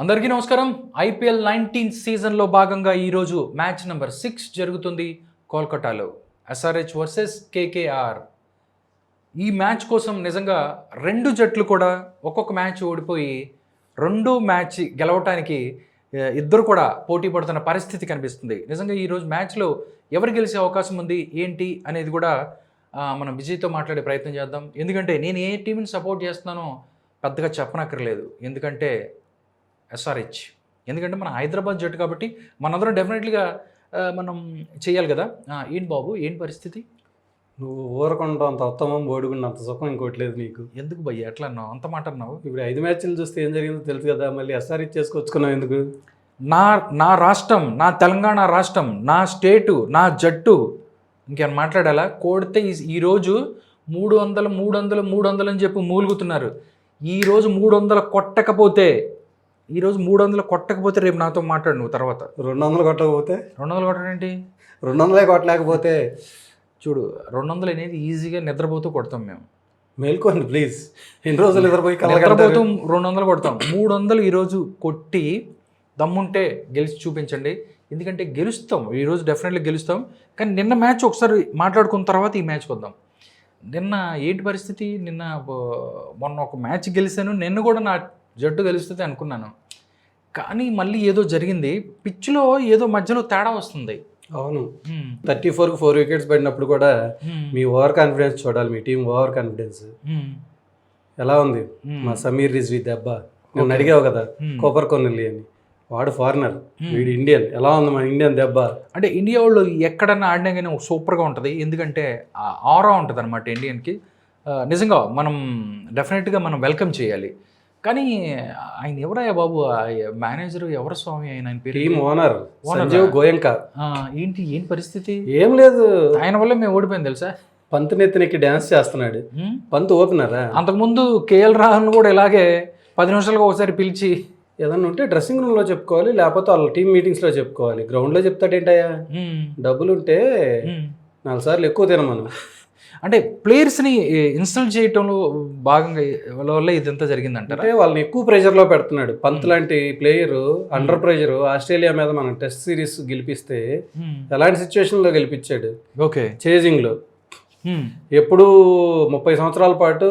అందరికీ నమస్కారం. ఐపీఎల్ 19 సీజన్లో భాగంగా ఈరోజు మ్యాచ్ నెంబర్ 6 జరుగుతుంది కోల్కతాలో. SRH versus KKR. ఈ మ్యాచ్ కోసం నిజంగా రెండు జట్లు కూడా ఒక్కొక్క మ్యాచ్ ఓడిపోయి రెండో మ్యాచ్ గెలవటానికి ఇద్దరు కూడా పోటీ పడుతున్న పరిస్థితి కనిపిస్తుంది. నిజంగా ఈరోజు మ్యాచ్లో ఎవరు గెలిచే అవకాశం ఉంది ఏంటి అనేది కూడా మనం విజయ్తో మాట్లాడే ప్రయత్నం చేద్దాం. ఎందుకంటే నేను ఏ టీంని సపోర్ట్ చేస్తున్నానో పెద్దగా చెప్పనక్కర్లేదు. ఎందుకంటే ఎస్ఆర్హెచ్, ఎందుకంటే మన హైదరాబాద్ జట్టు కాబట్టి మనందరం డెఫినెట్లీగా మనం చేయాలి కదా. ఏంటి బాబు, ఏంటి పరిస్థితి? నువ్వు ఊరకుండా అంత ఉత్తమం, ఓడుకున్న అంత సుఖం ఇంకోటి లేదు నీకు. ఎందుకు భయ్య ఎట్లా అన్నావు, అంత మాట అన్నావు? ఇప్పుడు 5 మ్యాచ్లు చూస్తే ఏం జరిగిందో తెలుసు కదా, మళ్ళీ ఎస్ఆర్హెచ్ చేసుకొచ్చుకున్నావు ఎందుకు? నా రాష్ట్రం, నా తెలంగాణ రాష్ట్రం, నా స్టేటు, నా జట్టు, ఇంకేమైనా మాట్లాడాలా? కోడితే ఈరోజు 300 అని చెప్పి మూలుగుతున్నారు. ఈరోజు 300 కొట్టకపోతే రేపు నాతో మాట్లాడు నువ్వు తర్వాత. 200 కొట్టకపోతే 200 కొట్టడం ఏంటి? 200 కొట్టలేకపోతే చూడు, 200 అనేది ఈజీగా నిద్రపోతూ కొడతాం మేము. మేల్కోండి ప్లీజ్. ఎన్ని రోజులు నిద్రపోతూ 200 కొడతాం. 300 ఈరోజు కొట్టి దమ్ముంటే గెలిచి చూపించండి. ఎందుకంటే గెలుస్తాం, ఈరోజు డెఫినెట్లీ గెలుస్తాం. కానీ నిన్న మ్యాచ్ ఒకసారి మాట్లాడుకున్న తర్వాత ఈ మ్యాచ్కి వద్దాం. నిన్న ఏంటి పరిస్థితి? మొన్న ఒక మ్యాచ్ గెలిచాను, నిన్న కూడా నా జట్టు గెలుస్తుంది అనుకున్నాను. కానీ మళ్ళీ ఏదో జరిగింది, పిచ్లో ఏదో మధ్యలో తేడా వస్తుంది. అవును, 34కి 4 వికెట్స్ పడినప్పుడు కూడా మీ ఓవర్ కాన్ఫిడెన్స్ చూడాలి. మీ టీం ఓవర్ కాన్ఫిడెన్స్ ఎలా ఉంది? మా సమీర్ రిజ్వీ దెబ్బ నేను అడిగావు కదా, కోపర్ కొన్నెల్లి అని. వాడు ఫారినర్, వీడు ఇండియన్. ఎలా ఉంది మన ఇండియన్ దెబ్బ? అంటే ఇండియా వాళ్ళు ఎక్కడన్నా ఆడినా కానీ సూపర్గా ఉంటుంది. ఎందుకంటే ఆరా ఉంటుంది అనమాట ఇండియన్కి. నిజంగా మనం డెఫినెట్గా మనం వెల్కమ్ చేయాలి. కానీ ఆయన ఎవరయ్యా బాబు, మేనేజర్ ఎవరు స్వామి? ఆయన పేరు టీమ్ ఓనర్ సంజీవ్ గోయంకా. ఏంటి పరిస్థితి? ఏం లేదు, ఆయన వల్ల మేము ఓడిపోయింది తెలుసా. పంత్ నెత్తినెక్కి డ్యాన్స్ చేస్తున్నాడు. పంత్ ఓపెనరా. అంతకుముందు కేఎల్ రాహుల్ కూడా ఇలాగే 10 నిమిషాలుగా ఒకసారి పిలిచి ఏదన్నా ఉంటే డ్రెస్సింగ్ రూమ్లో చెప్పుకోవాలి, లేకపోతే వాళ్ళ టీమ్ మీటింగ్స్లో చెప్పుకోవాలి. గ్రౌండ్లో చెప్తాడేంటయ్యా? డబ్బులుంటే 4 సార్లు ఎక్కువ తినమను. అంటే ప్లేయర్స్ని ఇన్స్టాల్ చేయటంలో భాగంగా వల్ల ఇదంతా జరిగిందంటారా? అంటే వాళ్ళని ఎక్కువ ప్రెషర్లో పెడుతున్నాడు. పంత్ లాంటి ప్లేయరు అండర్ ప్రెషర్ ఆస్ట్రేలియా మీద మనం టెస్ట్ సిరీస్ గెలిపిస్తే ఎలాంటి సిచ్యువేషన్లో గెలిపించాడు? ఓకే, చేజింగ్లో. ఎప్పుడు 30 సంవత్సరాల పాటు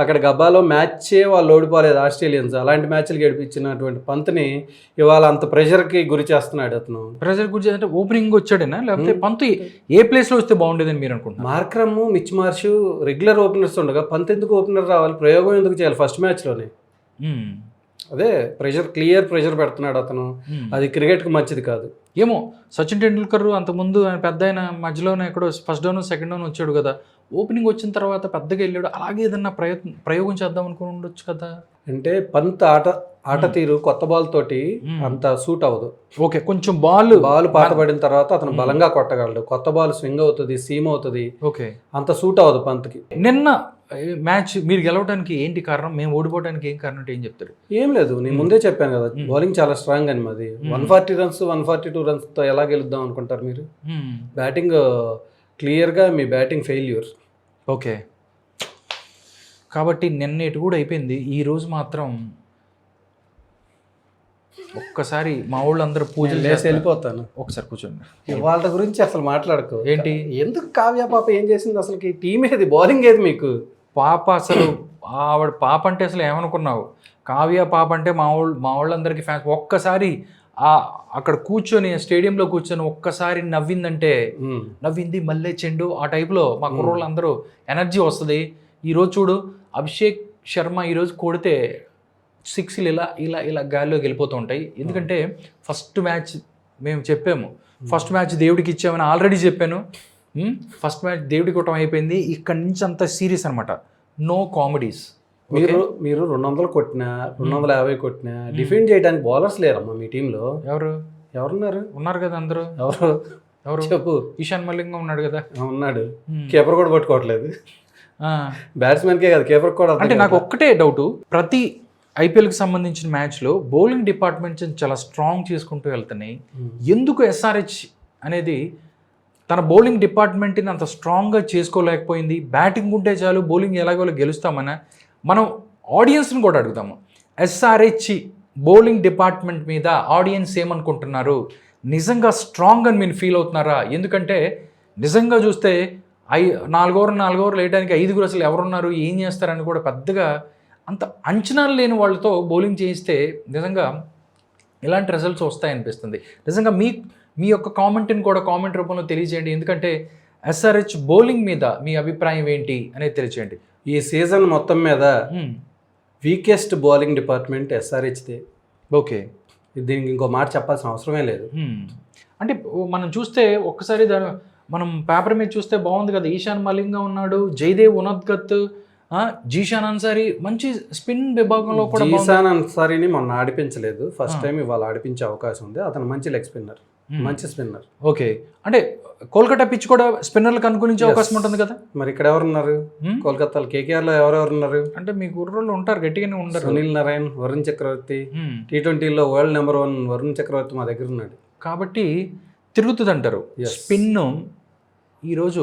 అక్కడ గబ్బాలో మ్యాచే వాళ్ళు ఓడిపోలేదు ఆస్ట్రేలియన్స్. అలాంటి మ్యాచ్లు గెలిపించినటువంటి పంత్ని ఇవాళ అంత ప్రెషర్కి గురి చేస్తున్నాడు అతను. ప్రెషర్ గురి చేస్తే ఓపెనింగ్ వచ్చాడేనా, లేకపోతే పంత్ ఏ ప్లేస్లో వస్తే బాగుండేదని మీరు అనుకుంటున్నారు? Markram, Mitch Marsh regular openers ఉండగా పంత్ ఎందుకు ఓపెనర్ రావాలి? ప్రయోగం ఎందుకు చేయాలి ఫస్ట్ మ్యాచ్లోనే? అదే క్లియర్ ప్రెషర్ పెడుతున్నాడు అతను. అది క్రికెట్కి మంచిది కాదు. ఏమో సచిన్ టెండూల్కర్ అంతకుముందు ఆయన పెద్ద అయిన మధ్యలోనే ఎక్కడో ఫస్ట్ డౌన్ సెకండ్ డౌన్ వచ్చాడు కదా, ఓపెనింగ్ వచ్చిన తర్వాత పెద్దగా వెళ్ళాడు. అలాగే ఏదన్నా ప్రయోగం చేద్దాం అనుకుని ఉండొచ్చు కదా. అంటే పంత్ ఆట తీరు కొత్త బాల్ తోటి అంత సూట్ అవ్వదు. ఓకే, కొంచెం బాల్ పాత పడిన తర్వాత అతను బలంగా కొట్టగలడు. కొత్త బాల్ స్వింగ్ అవుతుంది, సీమ్ అవుతుంది. ఓకే, అంత సూట్ అవ్వదు పంత్కి. నిన్న మ్యాచ్ మీరు గెలవడానికి ఏంటి కారణం, మేము ఓడిపోవడానికి ఏం కారణం అంటే ఏం చెప్తారు? ఏం లేదు, నేను ముందే చెప్పాను కదా, బౌలింగ్ చాలా స్ట్రాంగ్ అని. మాది 140 రన్స్ 142 రన్స్తో ఎలా గెలుద్దాం అనుకుంటారు మీరు? బ్యాటింగ్ క్లియర్గా మీ బ్యాటింగ్ ఫెయిల్యూర్. ఓకే, కాబట్టి నిన్నటి కూడా అయిపోయింది. ఈరోజు మాత్రం ఒక్కసారి మా వాళ్ళందరూ పూజలు చేసి వెళ్ళిపోతాను. ఒకసారి కూర్చోండి. వాళ్ళ గురించి అసలు మాట్లాడుకో. ఏంటి, ఎందుకు కావ్య పాప ఏం చేసింది అసలుకి? టీం ఏది, బౌలింగ్ ఏది మీకు? పాప అసలు ఆవిడ పాప అంటే అసలు ఏమనుకున్నావు? కావ్య పాప అంటే మా వాళ్ళందరికీ ఫ్యాన్స్. ఒక్కసారి అక్కడ కూర్చొని స్టేడియంలో కూర్చొని ఒక్కసారి నవ్వింది మళ్ళీ చెండు ఆ టైప్లో మా కుర్రోళ్ళందరూ ఎనర్జీ వస్తుంది. ఈరోజు చూడు, అభిషేక్ శర్మ ఈరోజు కొడితే 6 ఇలా గాల్లోకి వెళ్ళిపోతూ ఉంటాయి. ఎందుకంటే ఫస్ట్ మ్యాచ్ మేము చెప్పాము, ఫస్ట్ మ్యాచ్ దేవుడికి ఇచ్చామని ఆల్రెడీ చెప్పాను. ఫస్ట్ మ్యాచ్ దేవుడికి కొట్టడం అయిపోయింది. ఇక్కడి నుంచి అంతా సీరియస్ అనమాట, నో కామెడీస్. మీరు 200 కొట్టినా 250 కొట్టినా డిఫెండ్ చేయడానికి బౌలర్స్ లేరమ్మా మీ టీంలో. ఎవరున్నారు? ఉన్నారు కదా అందరూ. ఎవరు చెప్పు. ఈశాన్ మలింగం ఉన్నాడు కదా. ఉన్నాడు. కీపర్ కూడా పట్టుకోవట్లేదు. బ్యాట్స్మెన్కే కదా, కీపర్ కూడా. అంటే నాకు ఒక్కటే డౌట్, ప్రతి ఐపీఎల్కి సంబంధించిన మ్యాచ్లో బౌలింగ్ డిపార్ట్మెంట్ చాలా స్ట్రాంగ్ చేసుకుంటూ వెళ్తున్నాయి. ఎందుకు ఎస్ఆర్హెచ్ అనేది తన బౌలింగ్ డిపార్ట్మెంట్ని అంత స్ట్రాంగ్గా చేసుకోలేకపోయింది? బ్యాటింగ్ ఉంటే చాలు, బౌలింగ్ ఎలాగో గెలుస్తామని మనం ఆడియన్స్ని కూడా అడుగుతాము. ఎస్ఆర్హెచ్ బౌలింగ్ డిపార్ట్మెంట్ మీద ఆడియన్స్ ఏమనుకుంటున్నారు, నిజంగా స్ట్రాంగ్ అని మీరు ఫీల్ అవుతున్నారా? ఎందుకంటే నిజంగా చూస్తే 4 ఓవర్లు వేయడానికి 5 అసలు ఎవరున్నారు, ఏం చేస్తారని కూడా పెద్దగా అంత అంచనాలు లేని వాళ్ళతో బౌలింగ్ చేయిస్తే నిజంగా ఇలాంటి రిజల్ట్స్ వస్తాయనిపిస్తుంది. నిజంగా మీ యొక్క కామెంట్ని కూడా కామెంట్ రూపంలో తెలియజేయండి. ఎందుకంటే ఎస్ఆర్హెచ్ బౌలింగ్ మీద మీ అభిప్రాయం ఏంటి అనేది తెలియజేయండి. ఈ సీజన్ మొత్తం మీద వీకెస్ట్ బౌలింగ్ డిపార్ట్మెంట్ ఎస్ఆర్హెచ్దే. ఓకే, దీనికి ఇంకో మాట చెప్పాల్సిన అవసరమే లేదు. అంటే మనం చూస్తే ఒక్కసారి మనం పేపర్ మీద చూస్తే బాగుంది కదా, ఈశాన్ మలింగా ఉన్నాడు, జైదేవ్ ఉనద్గత్, జీషాన్ అన్సారీ మంచి స్పిన్ విభాగంలో కూడా. జీషాన్ అన్సారీని మొన్న ఆడిపించలేదు, ఫస్ట్ టైం ఇవాళ ఆడిపించే అవకాశం ఉంది. అతను మంచి లెగ్ స్పిన్నర్, మంచి స్పిన్నర్. ఓకే, అంటే కోల్కతా పిచ్ కూడా స్పిన్నర్లకు అనుకూలించే అవకాశం ఉంటుంది కదా. మరి ఇక్కడ ఎవరున్నారు కోల్కతాలో? కేకేఆర్లో ఎవరెవరు ఉన్నారు? అంటే మీ గుర్రోళ్ళు ఉంటారు, గట్టిగానే ఉంటారు. సునీల్ నారాయణ్, వరుణ్ చక్రవర్తి, T20లో వరల్డ్ నెంబర్ 1 వరుణ్ చక్రవర్తి మా దగ్గర ఉన్నాడు. కాబట్టి తిరుగుతుంది అంటారు. స్పిన్ ఈరోజు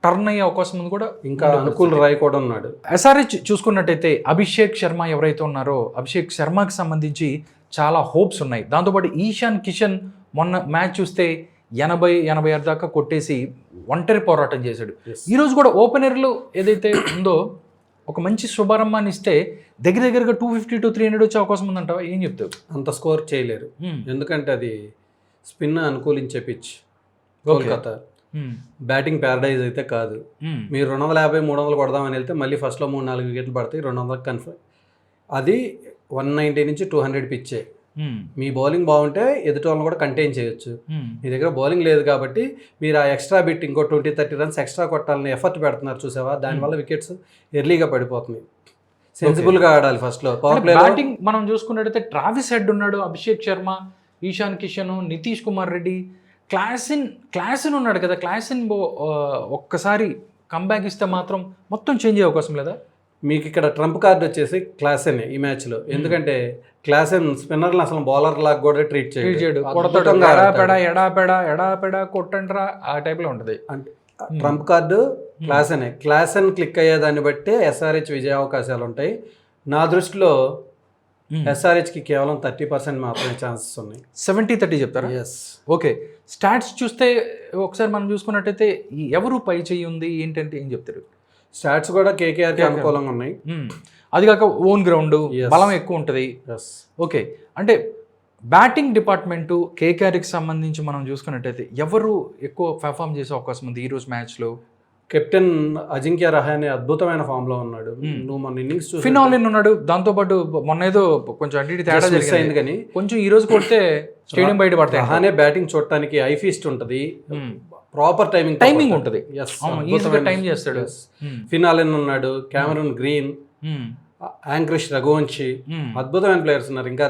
టర్న్ అయ్యే అవకాశం ఉంది కూడా. ఇంకా అనుకూల్ రాయ్ కూడా ఉన్నాడు. ఎస్ఆర్హెచ్ చూసుకున్నట్టయితే అభిషేక్ శర్మ ఎవరైతే ఉన్నారో, అభిషేక్ శర్మకి సంబంధించి చాలా హోప్స్ ఉన్నాయి. దాంతోపాటు ఈశాన్ కిషన్ మొన్న మ్యాచ్ చూస్తే 80-86 దాకా కొట్టేసి ఒంటరి పోరాటం చేశాడు. ఈరోజు కూడా ఓపెనర్లు ఏదైతే ఉందో ఒక మంచి శుభారంభాన్ని ఇస్తే దగ్గరగా 250 to 300 వచ్చే అవకాశం ఉందంటావా? ఏం చెప్తావు? అంత స్కోర్ చేయలేరు, ఎందుకంటే అది స్పిన్ అనుకూలించే పిచ్. కోల్కతా బ్యాటింగ్ ప్యారడైజ్ అయితే కాదు. మీరు 250-300 కొడదామని వెళ్తే మళ్ళీ ఫస్ట్లో 3-4 వికెట్లు పడతాయి, 200 కన్ఫర్మ్. అది 190 నుంచి 200 పిచ్చే. మీ బౌలింగ్ బాగుంటే ఎదుటి వాళ్ళని కూడా కంటైన్ చేయొచ్చు. మీ దగ్గర బౌలింగ్ లేదు కాబట్టి మీరు ఆ ఎక్స్ట్రా బిట్ ఇంకో 20-30 రన్స్ ఎక్స్ట్రా కొట్టాలని ఎఫర్ట్ పెడుతున్నారు చూసావా, దానివల్ల వికెట్స్ ఎర్లీగా పడిపోతున్నాయి. సెన్సిబుల్గా ఆడాలి ఫస్ట్లో. బ్యాటింగ్ మనం చూసుకున్నట్టయితే ట్రావిస్ హెడ్ ఉన్నాడు, అభిషేక్ శర్మ, ఈశాన్ కిషన్, నితీష్ కుమార్ రెడ్డి, క్లాసిన్ ఉన్నాడు కదా. క్లాసిన్ ఒక్కసారి కంబ్యాక్ ఇస్తే మాత్రం మొత్తం చేంజ్ అయ్యే అవకాశం లేదా? మీకు ఇక్కడ ట్రంప్ కార్డ్ వచ్చేసి క్లాసెన్ ఈ మ్యాచ్లో. ఎందుకంటే క్లాసెన్ స్పిన్నర్లు అసలు బౌలర్ లాగా కూడా ట్రీట్ చేయడు. ఎడాపెడా కొట్టండ్రా ఆ టైప్లో ఉంటుంది. అంటే ట్రంప్ కార్డు క్లాసెన్ క్లిక్ అయ్యేదాన్ని బట్టే ఎస్ఆర్హెచ్ విజయ అవకాశాలు ఉంటాయి. నా దృష్టిలో ఎస్ఆర్హెచ్కి కేవలం 30% మాత్రమే ఛాన్సెస్ ఉన్నాయి. 70-30 చెప్తారా? ఎస్. ఓకే, స్టాట్స్ చూస్తే ఒకసారి మనం చూసుకున్నట్టయితే ఎవరు పై చెయ్యి ఉంది ఏంటంటే ఏం చెప్తారు? స్టాట్స్ కూడా కేకేఆర్కి అనుకూలంగా ఉన్నాయి. అది కాక ఓన్ గ్రౌండ్, బలం ఎక్కువ ఉంటుంది. ఓకే, అంటే బ్యాటింగ్ డిపార్ట్మెంటు కేకేఆర్కి సంబంధించి మనం చూసుకున్నట్టయితే ఎవరు ఎక్కువ పెర్ఫామ్ చేసే అవకాశం ఉంది ఈరోజు మ్యాచ్లో? కెప్టెన్ అజింక్య రహానే అద్భుతమైన ఫామ్ లో ఉన్నాడు. నువ్వు మన ఇన్నింగ్స్ చూసి ఫినాలిన్ ఉన్నాడు. దాంతోపాటు మొన్న ఏదో కొంచెం అటు తేడా జరిగింది కానీ కొంచెం ఈ రోజు కొడితే స్టేడియం బయట పడతాయి. రహానే బ్యాటింగ్ చూడటానికి ఐ ఫీస్ట్ ఉంటుంది, ప్రాపర్ టైమింగ్ ఉంటుంది, టైం చేస్తాడు. ఫినాలిన్ ఉన్నాడు, కెమెరూన్ గ్రీన్, యాంక్రిష్ రఘువంశీ, అద్భుతమైన ప్లేయర్స్ ఉన్నారు. ఇంకా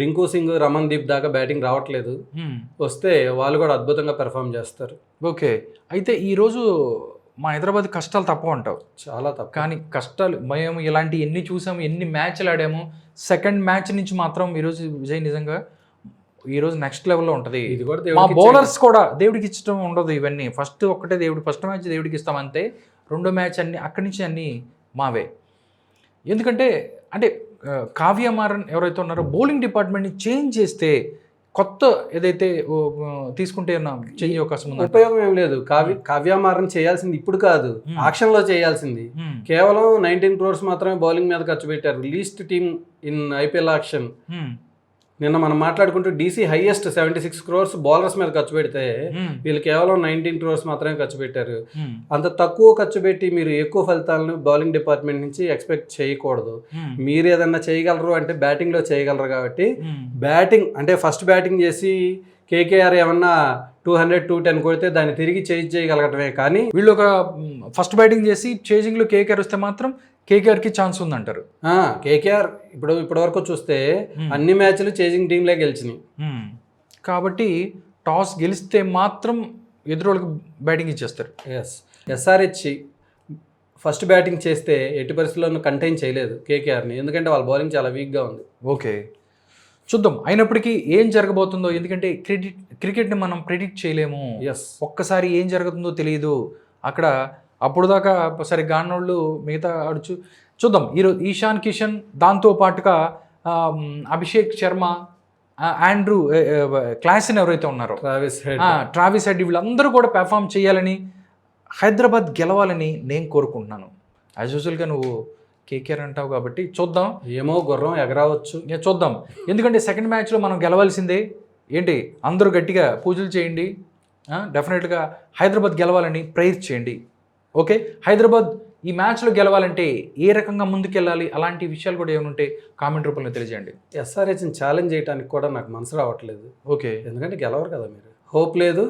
రింకు సింగ్, రమన్ దీప్ దాకా బ్యాటింగ్ రావట్లేదు, వస్తే వాళ్ళు కూడా అద్భుతంగా పెర్ఫామ్ చేస్తారు. ఓకే, అయితే ఈరోజు మా హైదరాబాద్ కష్టాలు తప్ప అంటావు? చాలా తప్ప. కానీ కష్టాలు మేము ఇలాంటి ఎన్ని చూసాము, ఎన్ని మ్యాచ్లు ఆడాము. సెకండ్ మ్యాచ్ నుంచి మాత్రం ఈరోజు విజయ్ నిజంగా ఈరోజు నెక్స్ట్ లెవెల్లో ఉంటుంది. ఇది కూడా మా బౌలర్స్ కూడా దేవుడికి ఇచ్చడం ఉండదు. ఇవన్నీ ఫస్ట్ ఫస్ట్ మ్యాచ్ దేవుడికి ఇస్తాం అంతే. రెండో మ్యాచ్ అన్ని అక్కడి నుంచి అన్నీ మావే. ఎందుకంటే అంటే కావ్య మారన్ ఎవరైతే ఉన్నారో బౌలింగ్ డిపార్ట్మెంట్ని చేంజ్ చేస్తే కొత్త ఏదైతే తీసుకుంటే చేంజ్ అవకాశం ఉంది. ఉపయోగం ఏం లేదు. కావ్య మారన్ చేయాల్సింది ఇప్పుడు కాదు, ఆక్షన్లో చేయాల్సింది. కేవలం 19 crores మాత్రమే బౌలింగ్ మీద ఖర్చు పెట్టారు. Least team in IPL auction. నిన్న మనం మాట్లాడుకుంటూ డీసీ హైయెస్ట్ 76 crores బౌలర్స్ మీద ఖర్చు పెడితే వీళ్ళు కేవలం 19 crores మాత్రమే ఖర్చు పెట్టారు. అంత తక్కువ ఖర్చు పెట్టి మీరు ఎక్కువ ఫలితాలను బౌలింగ్ డిపార్ట్మెంట్ నుంచి ఎక్స్పెక్ట్ చేయకూడదు. మీరు ఏదన్నా చేయగలరు అంటే బ్యాటింగ్లో చేయగలరు. కాబట్టి బ్యాటింగ్ అంటే ఫస్ట్ బ్యాటింగ్ చేసి కేకేఆర్ ఏమన్నా 200-210 కొడితే దాన్ని తిరిగి చేంజ్ చేయగలగటమే. కానీ వీళ్ళు ఒక ఫస్ట్ బ్యాటింగ్ చేసి చేజింగ్లో కేకేఆర్ వస్తే మాత్రం కేకేఆర్కి ఛాన్స్ ఉందంటారు. కేకేఆర్ ఇప్పటి వరకు చూస్తే అన్ని మ్యాచ్లు చేజింగ్ టీంలే గెలిచినాయి. కాబట్టి టాస్ గెలిస్తే మాత్రం ఎదురోళ్ళకి బ్యాటింగ్ ఇచ్చేస్తారు. ఎస్ఆర్హెచ్ ఫస్ట్ బ్యాటింగ్ చేస్తే ఎట్టి పరిస్థితుల్లోనూ కంటైన్ చేయలేదు కేకేఆర్ని, ఎందుకంటే వాళ్ళ బౌలింగ్ చాలా వీక్గా ఉంది. ఓకే, చూద్దాం. అయినప్పటికీ ఏం జరగబోతుందో, ఎందుకంటే క్రికెట్ని మనం ప్రిడిక్ట్ చేయలేము. ఒక్కసారి ఏం జరుగుతుందో తెలియదు. అక్కడ అప్పుడు దాకా సరే గానోళ్ళు మిగతా ఆడచ్చు. చూద్దాం ఈరోజు ఈశాన్ కిషన్, దాంతో పాటుగా అభిషేక్ శర్మ, ఆండ్రూ క్లాసెన్ ఎవరైతే ఉన్నారో, ట్రావిస్ హెడ్, వీళ్ళందరూ కూడా పెర్ఫామ్ చేయాలని, హైదరాబాద్ గెలవాలని నేను కోరుకుంటున్నాను. యాజ్ యూజువల్గా నువ్వు కేకేఆర్ అంటావు కాబట్టి చూద్దాం, ఏమో గుర్రం ఎగరావచ్చు, చూద్దాం. ఎందుకంటే సెకండ్ మ్యాచ్లో మనం గెలవాల్సిందే. ఏంటి, అందరూ గట్టిగా పూజలు చేయండి, డెఫినెట్గా హైదరాబాద్ గెలవాలని ప్రేయర్ చేయండి. ఓకే, హైదరాబాద్ ఈ మ్యాచ్లో గెలవాలంటే ఏ రకంగా ముందుకెళ్ళాలి, అలాంటి విషయాలు కూడా ఏమైనా ఉంటే కామెంట్ రూపంలో తెలియజేయండి. ఎస్ఆర్హెచ్ని ఛాలెంజ్ చేయడానికి కూడా నాకు మనసు రావట్లేదు. ఓకే, ఎందుకంటే గెలవరు కదా మీరు, హోప్ లేదు,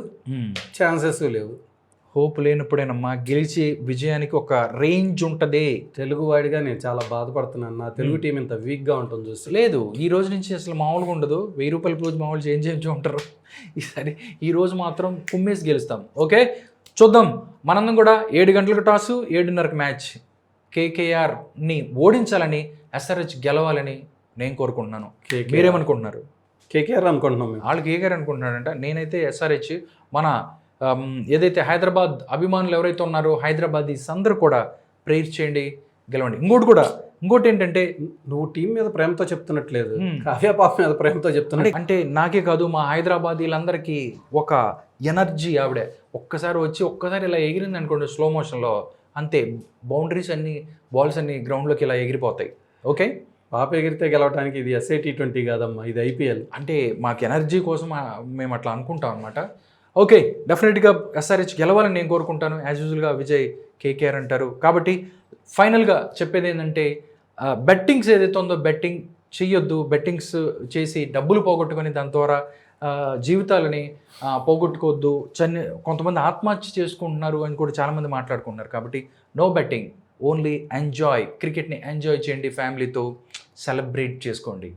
ఛాన్సెస్ లేవు. హోప్ లేనప్పుడేనమ్మా గెలిచి విజయానికి ఒక రేంజ్ ఉంటుంది. తెలుగువాడిగా నేను చాలా బాధపడుతున్నాను, నా తెలుగు టీం ఇంత వీక్గా ఉంటుంది చూసి. లేదు, ఈ రోజు నుంచి అసలు మామూలుగా ఉండదు. 1000 రూపాయల రోజు మామూలు చేంజ్ ఉంటారు. ఈసారి ఈ రోజు మాత్రం కుమ్మేసి గెలుస్తాం. ఓకే, చూద్దాం. మనందరం కూడా 7 గంటలకు టాసు, 7:30కి మ్యాచ్. కేకేఆర్ని ఓడించాలని, ఎస్ఆర్హెచ్ గెలవాలని నేను కోరుకుంటున్నాను. మీరేమనుకుంటున్నారు? కేకేఆర్ అనుకుంటున్నాం మేము. వాళ్ళు కేకేఆర్ అనుకుంటున్నారంట. నేనైతే ఎస్ఆర్హెచ్, మన ఏదైతే హైదరాబాద్ అభిమానులు ఎవరైతే ఉన్నారో హైదరాబాదీస్ అందరూ కూడా ప్రేయర్ చేయండి, గెలవండి. ఇంకోటి ఏంటంటే, నువ్వు టీం మీద ప్రేమతో చెప్తున్నట్లేదు, కావ్య పాప మీద ప్రేమతో చెప్తున్నట్టు. అంటే నాకే కాదు, మా హైదరాబాదీలందరికీ ఒక ఎనర్జీ. ఆవిడ ఒక్కసారి ఇలా ఎగిరింది అనుకోండి స్లో మోషన్లో, అంతే, బౌండరీస్ అన్ని, బాల్స్ అన్ని గ్రౌండ్లోకి ఇలా ఎగిరిపోతాయి. ఓకే, పాప ఎగిరితే గెలవడానికి ఇది SAT20 కాదమ్మా, ఇది IPL. అంటే మాకు ఎనర్జీ కోసం మేము అట్లా అనుకుంటాం అనమాట. ఓకే, డెఫినెట్గా ఎస్ఆర్హెచ్ గెలవాలని నేను కోరుకుంటాను. యాజ్ యూజువల్గా విజయ్ కేకేఆర్ అంటారు కాబట్టి ఫైనల్గా చెప్పేది ఏంటంటే, బెట్టింగ్స్ ఏదైతే ఉందో బెట్టింగ్ చెయ్యొద్దు. బెట్టింగ్స్ చేసి డబ్బులు పోగొట్టుకొని దాని ద్వారా జీవితాలని పోగొట్టుకోవద్దు. కొంతమంది ఆత్మహత్య చేసుకుంటున్నారు అని కూడా చాలామంది మాట్లాడుకుంటున్నారు. కాబట్టి నో బెట్టింగ్, ఓన్లీ ఎంజాయ్. క్రికెట్ని ఎంజాయ్ చేయండి, ఫ్యామిలీతో సెలబ్రేట్ చేసుకోండి.